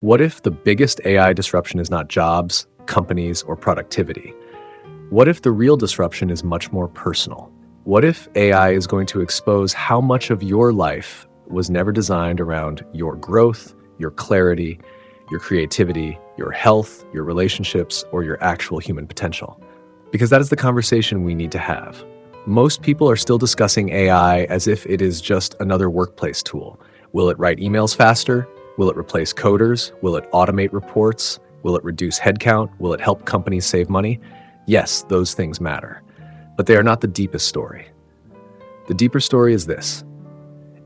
What if the biggest AI disruption is not jobs, companies, or productivity? What if the real disruption is much more personal? What if AI is going to expose how much of your life was never designed around your growth, your clarity, your creativity, your health, your relationships, or your actual human potential? Because that is the conversation we need to have. Most people are still discussing AI as if it is just another workplace tool. Will it write emails faster? Will it replace coders? Will it automate reports? Will it reduce headcount? Will it help companies save money? Yes, those things matter, but they are not the deepest story. The deeper story is this.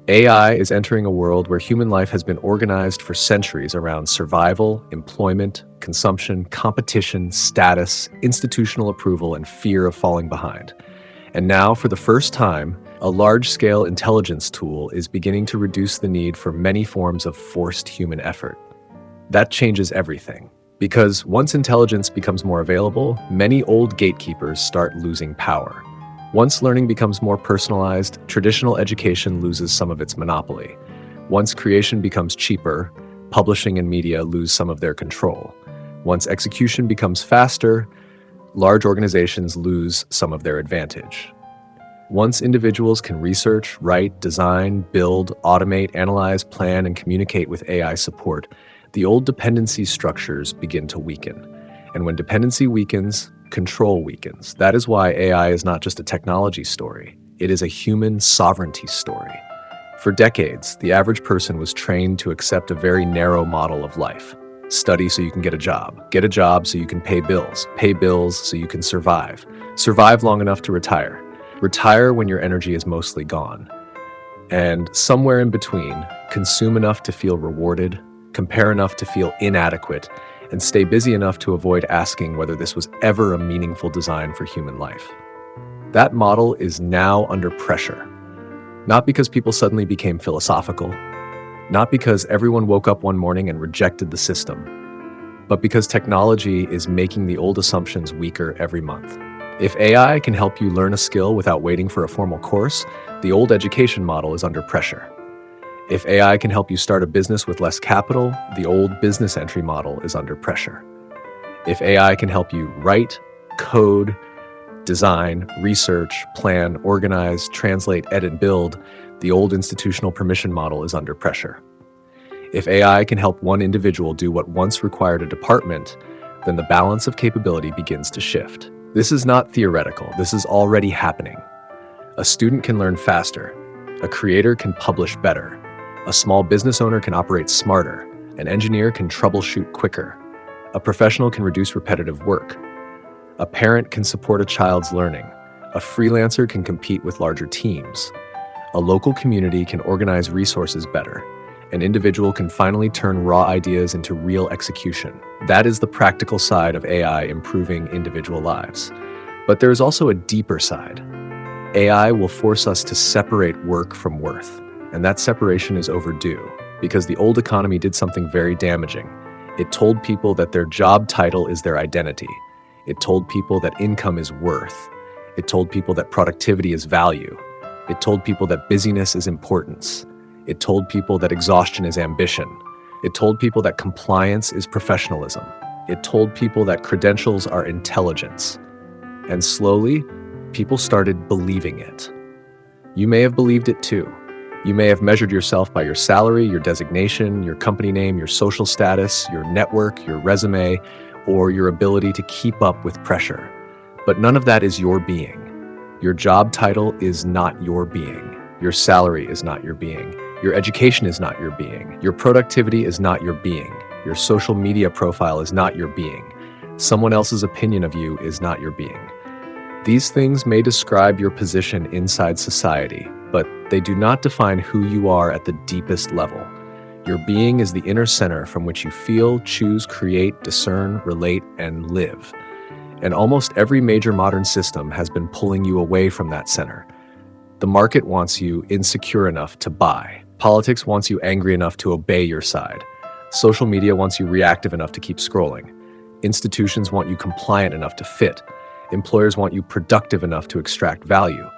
AI is entering a world where human life has been organized for centuries around survival, employment, consumption, competition, status, institutional approval, and fear of falling behind. And now, for the first time, a large-scale intelligence tool is beginning to reduce the need for many forms of forced human effort. That changes everything, because once intelligence becomes more available, many old gatekeepers start losing power. Once learning becomes more personalized, traditional education loses some of its monopoly. Once creation becomes cheaper, publishing and media lose some of their control. Once execution becomes faster, large organizations lose some of their advantage. Once individuals can research, write, design, build, automate, analyze, plan, and communicate with AI support, the old dependency structures begin to weaken. And when dependency weakens, control weakens. That is why AI is not just a technology story. It is a human sovereignty story. For decades, the average person was trained to accept a very narrow model of life. Study so you can get a job so you can pay bills so you can survive long enough to retire when your energy is mostly gone. And somewhere in between, consume enough to feel rewarded, compare enough to feel inadequate, and stay busy enough to avoid asking whether this was ever a meaningful design for human life. That model is now under pressure. Not because people suddenly became philosophical, not because everyone woke up one morning and rejected the system, but because technology is making the old assumptions weaker every month. If AI can help you learn a skill without waiting for a formal course, the old education model is under pressure. If AI can help you start a business with less capital, the old business entry model is under pressure. If AI can help you write, code, design, research, plan, organize, translate, edit, build, the old institutional permission model is under pressure. If AI can help one individual do what once required a department, then the balance of capability begins to shift. This is not theoretical. This is already happening. A student can learn faster. A creator can publish better. A small business owner can operate smarter. An engineer can troubleshoot quicker. A professional can reduce repetitive work. A parent can support a child's learning. A freelancer can compete with larger teams. A local community can organize resources better. An individual can finally turn raw ideas into real execution. That is the practical side of AI improving individual lives. But there is also a deeper side. AI will force us to separate work from worth. And that separation is overdue, because the old economy did something very damaging. It told people that their job title is their identity. It told people that income is worth. It told people that productivity is value. It told people that busyness is importance. It told people that exhaustion is ambition. It told people that compliance is professionalism. It told people that credentials are intelligence. And slowly, people started believing it. You may have believed it too. You may have measured yourself by your salary, your designation, your company name, your social status, your network, your resume, or your ability to keep up with pressure. But none of that is your being. Your job title is not your being. Your salary is not your being. Your education is not your being. Your productivity is not your being. Your social media profile is not your being. Someone else's opinion of you is not your being. These things may describe your position inside society, but they do not define who you are at the deepest level. Your being is the inner center from which you feel, choose, create, discern, relate, and live. And almost every major modern system has been pulling you away from that center. The market wants you insecure enough to buy. Politics wants you angry enough to obey your side. Social media wants you reactive enough to keep scrolling. Institutions want you compliant enough to fit. Employers want you productive enough to extract value.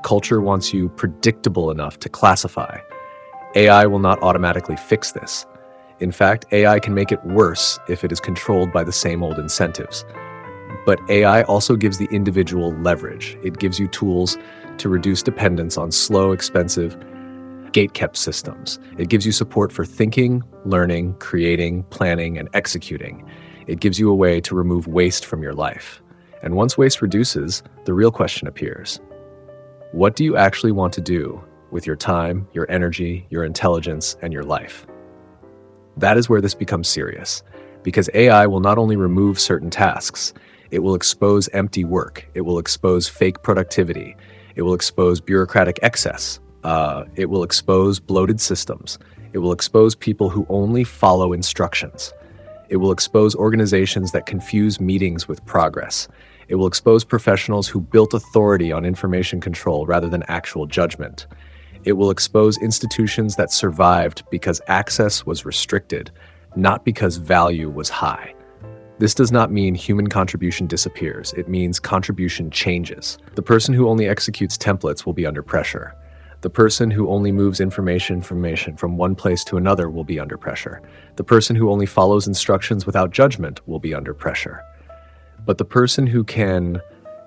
Culture wants you predictable enough to classify. AI will not automatically fix this. In fact, AI can make it worse if it is controlled by the same old incentives. But AI also gives the individual leverage. It gives you tools to reduce dependence on slow, expensive, gate-kept systems. It gives you support for thinking, learning, creating, planning, and executing. It gives you a way to remove waste from your life. And once waste reduces, the real question appears. What do you actually want to do with your time, your energy, your intelligence, and your life? That is where this becomes serious, because AI will not only remove certain tasks, it will expose empty work, it will expose fake productivity, it will expose bureaucratic excess, it will expose bloated systems, it will expose people who only follow instructions, it will expose organizations that confuse meetings with progress, it will expose professionals who built authority on information control rather than actual judgment. It will expose institutions that survived because access was restricted, not because value was high. This does not mean human contribution disappears. It means contribution changes. The person who only executes templates will be under pressure. The person who only moves information from one place to another will be under pressure. The person who only follows instructions without judgment will be under pressure. But the person who can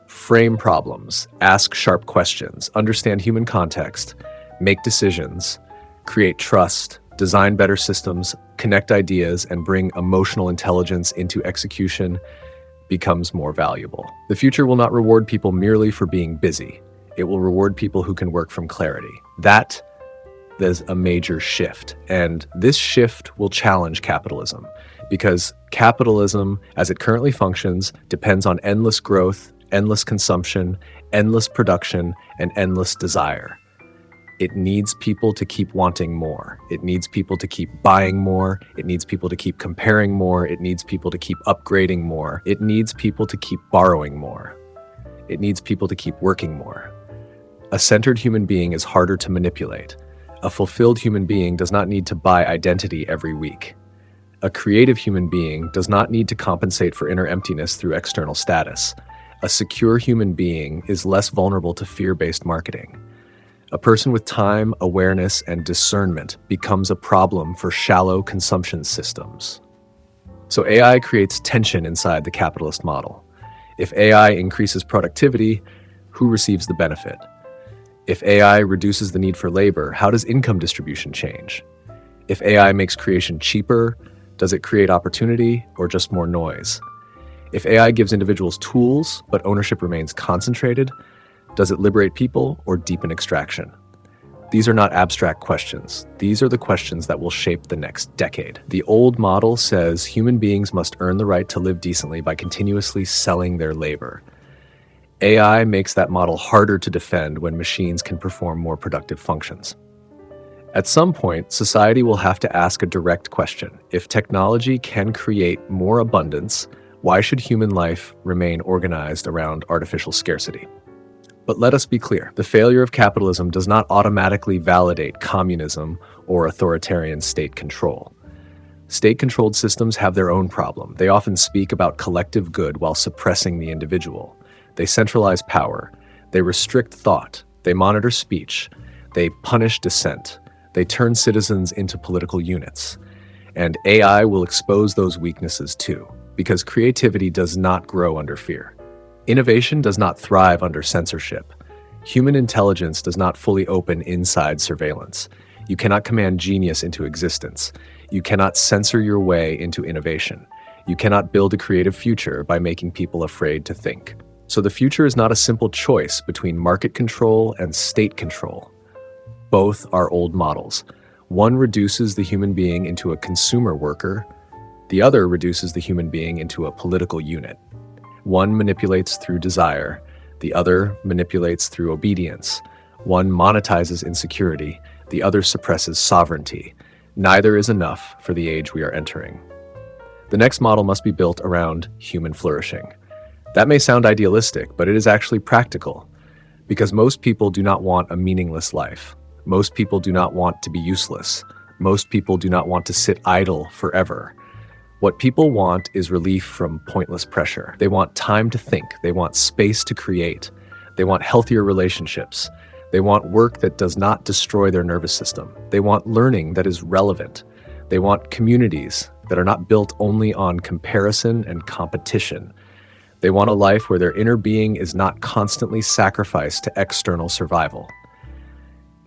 frame problems, ask sharp questions, understand human context, make decisions, create trust, design better systems, connect ideas, and bring emotional intelligence into execution becomes more valuable. The future will not reward people merely for being busy. It will reward people who can work from clarity. There's a major shift, and this shift will challenge capitalism, because capitalism, as it currently functions, depends on endless growth, endless consumption, endless production, and endless desire. It needs people to keep wanting more. It needs people to keep buying more. It needs people to keep comparing more. It needs people to keep upgrading more. It needs people to keep borrowing more. It needs people to keep working more. A centered human being is harder to manipulate. A fulfilled human being does not need to buy identity every week. A creative human being does not need to compensate for inner emptiness through external status. A secure human being is less vulnerable to fear-based marketing. A person with time, awareness, and discernment becomes a problem for shallow consumption systems. So AI creates tension inside the capitalist model. If AI increases productivity, who receives the benefit? If AI reduces the need for labor, how does income distribution change? If AI makes creation cheaper, does it create opportunity or just more noise? If AI gives individuals tools, but ownership remains concentrated, does it liberate people or deepen extraction? These are not abstract questions. These are the questions that will shape the next decade. The old model says human beings must earn the right to live decently by continuously selling their labor. AI makes that model harder to defend when machines can perform more productive functions. At some point, society will have to ask a direct question. If technology can create more abundance, why should human life remain organized around artificial scarcity? But let us be clear, the failure of capitalism does not automatically validate communism or authoritarian state control. State-controlled systems have their own problem. They often speak about collective good while suppressing the individual. They centralize power. They restrict thought. They monitor speech. They punish dissent. They turn citizens into political units. And AI will expose those weaknesses too, because creativity does not grow under fear. Innovation does not thrive under censorship. Human intelligence does not fully open inside surveillance. You cannot command genius into existence. You cannot censor your way into innovation. You cannot build a creative future by making people afraid to think. So the future is not a simple choice between market control and state control. Both are old models. One reduces the human being into a consumer worker. The other reduces the human being into a political unit. One manipulates through desire, the other manipulates through obedience. One monetizes insecurity, the other suppresses sovereignty. Neither is enough for the age we are entering. The next model must be built around human flourishing. That may sound idealistic, but it is actually practical, because most people do not want a meaningless life. Most people do not want to be useless. Most people do not want to sit idle forever. What people want is relief from pointless pressure. They want time to think. They want space to create. They want healthier relationships. They want work that does not destroy their nervous system. They want learning that is relevant. They want communities that are not built only on comparison and competition. They want a life where their inner being is not constantly sacrificed to external survival.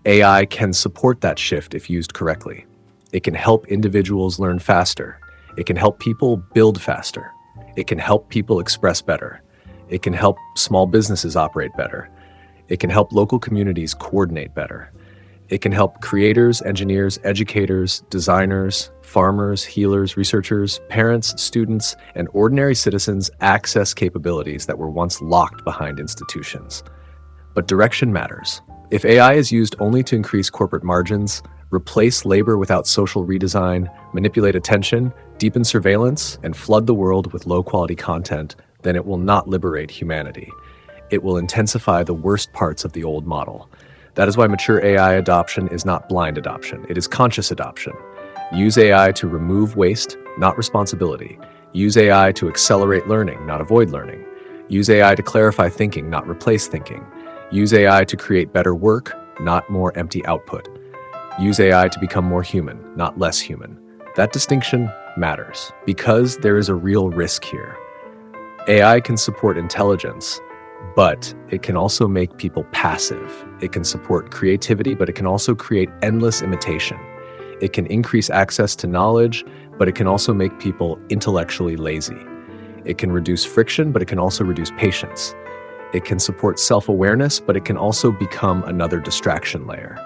AI can support that shift if used correctly. It can help individuals learn faster. It can help people build faster. It can help people express better. It can help small businesses operate better. It can help local communities coordinate better. It can help creators, engineers, educators, designers, farmers, healers, researchers, parents, students, and ordinary citizens access capabilities that were once locked behind institutions. But direction matters. If AI is used only to increase corporate margins, replace labor without social redesign, manipulate attention, deepen surveillance, and flood the world with low-quality content, then it will not liberate humanity. It will intensify the worst parts of the old model. That is why mature AI adoption is not blind adoption. It is conscious adoption. Use AI to remove waste, not responsibility. Use AI to accelerate learning, not avoid learning. Use AI to clarify thinking, not replace thinking. Use AI to create better work, not more empty output. Use AI to become more human, not less human. That distinction matters because there is a real risk here. AI can support intelligence, but it can also make people passive. It can support creativity, but it can also create endless imitation. It can increase access to knowledge, but it can also make people intellectually lazy. It can reduce friction, but it can also reduce patience. It can support self-awareness, but it can also become another distraction layer.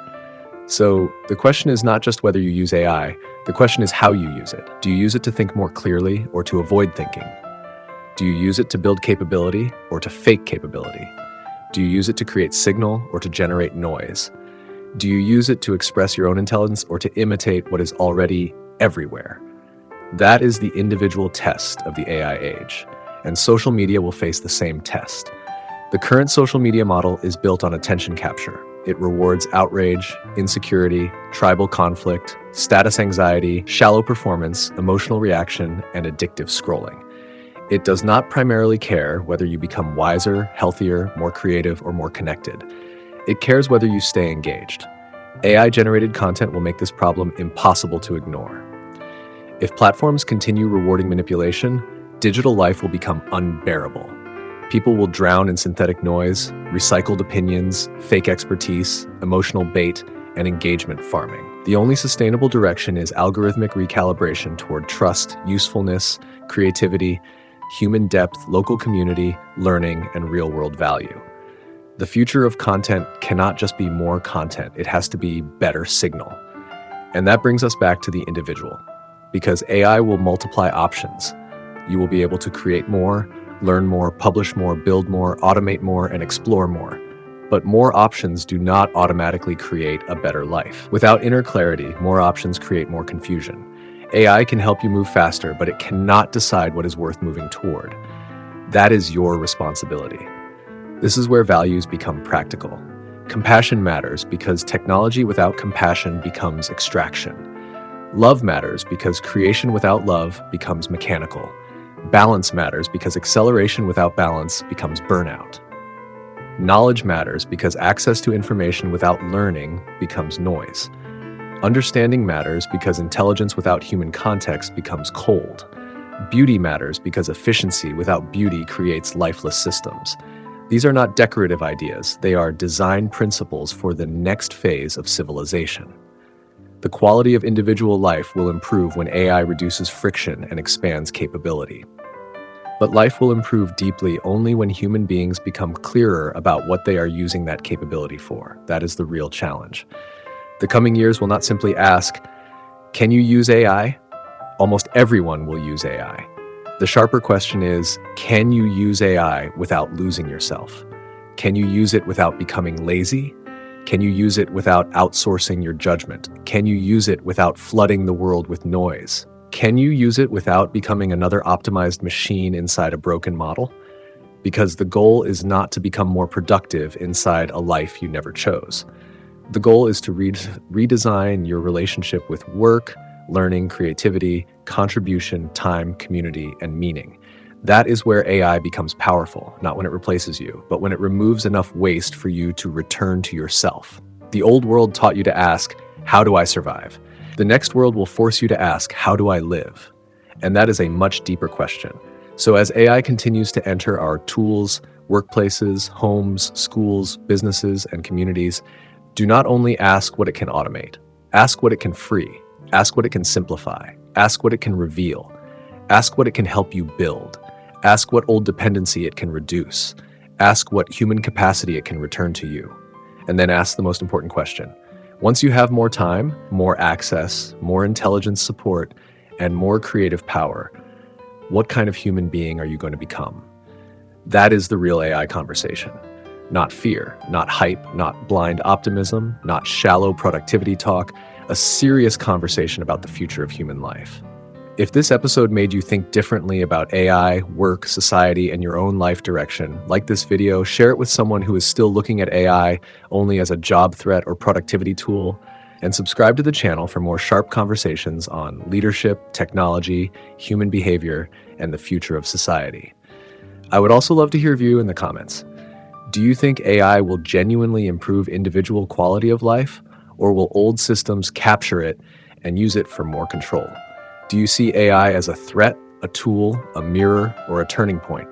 So the question is not just whether you use AI, the question is how you use it. Do you use it to think more clearly or to avoid thinking? Do you use it to build capability or to fake capability? Do you use it to create signal or to generate noise? Do you use it to express your own intelligence or to imitate what is already everywhere? That is the individual test of the AI age, and social media will face the same test. The current social media model is built on attention capture. It rewards outrage, insecurity, tribal conflict, status anxiety, shallow performance, emotional reaction, and addictive scrolling. It does not primarily care whether you become wiser, healthier, more creative, or more connected. It cares whether you stay engaged. AI-generated content will make this problem impossible to ignore. If platforms continue rewarding manipulation, digital life will become unbearable. People will drown in synthetic noise, recycled opinions, fake expertise, emotional bait, and engagement farming. The only sustainable direction is algorithmic recalibration toward trust, usefulness, creativity, human depth, local community, learning, and real-world value. The future of content cannot just be more content, it has to be better signal. And that brings us back to the individual. Because AI will multiply options. You will be able to create more, learn more, publish more, build more, automate more, and explore more. But more options do not automatically create a better life. Without inner clarity, more options create more confusion. AI can help you move faster, but it cannot decide what is worth moving toward. That is your responsibility. This is where values become practical. Compassion matters because technology without compassion becomes extraction. Love matters because creation without love becomes mechanical. Balance matters because acceleration without balance becomes burnout. Knowledge matters because access to information without learning becomes noise. Understanding matters because intelligence without human context becomes cold. Beauty matters because efficiency without beauty creates lifeless systems. These are not decorative ideas, they are design principles for the next phase of civilization. The quality of individual life will improve when AI reduces friction and expands capability. But life will improve deeply only when human beings become clearer about what they are using that capability for. That is the real challenge. The coming years will not simply ask, can you use AI? Almost everyone will use AI. The sharper question is, can you use AI without losing yourself? Can you use it without becoming lazy? Can you use it without outsourcing your judgment? Can you use it without flooding the world with noise? Can you use it without becoming another optimized machine inside a broken model? Because the goal is not to become more productive inside a life you never chose. The goal is to redesign your relationship with work, learning, creativity, contribution, time, community, and meaning. That is where AI becomes powerful, not when it replaces you, but when it removes enough waste for you to return to yourself. The old world taught you to ask, how do I survive? The next world will force you to ask, how do I live? And that is a much deeper question. So as AI continues to enter our tools, workplaces, homes, schools, businesses, and communities, do not only ask what it can automate, ask what it can free, ask what it can simplify, ask what it can reveal, ask what it can help you build, ask what old dependency it can reduce, ask what human capacity it can return to you, and then ask the most important question. Once you have more time, more access, more intelligence support, and more creative power, what kind of human being are you going to become? That is the real AI conversation. Not fear, not hype, not blind optimism, not shallow productivity talk, a serious conversation about the future of human life. If this episode made you think differently about AI, work, society, and your own life direction, like this video, share it with someone who is still looking at AI only as a job threat or productivity tool, and subscribe to the channel for more sharp conversations on leadership, technology, human behavior, and the future of society. I would also love to hear you in the comments. Do you think AI will genuinely improve individual quality of life, or will old systems capture it and use it for more control? Do you see AI as a threat, a tool, a mirror, or a turning point?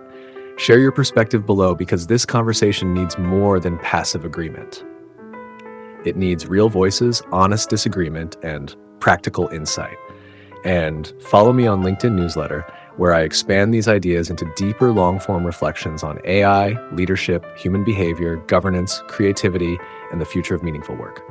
Share your perspective below because this conversation needs more than passive agreement. It needs real voices, honest disagreement, and practical insight. And follow me on LinkedIn newsletter, where I expand these ideas into deeper long-form reflections on AI, leadership, human behavior, governance, creativity, and the future of meaningful work.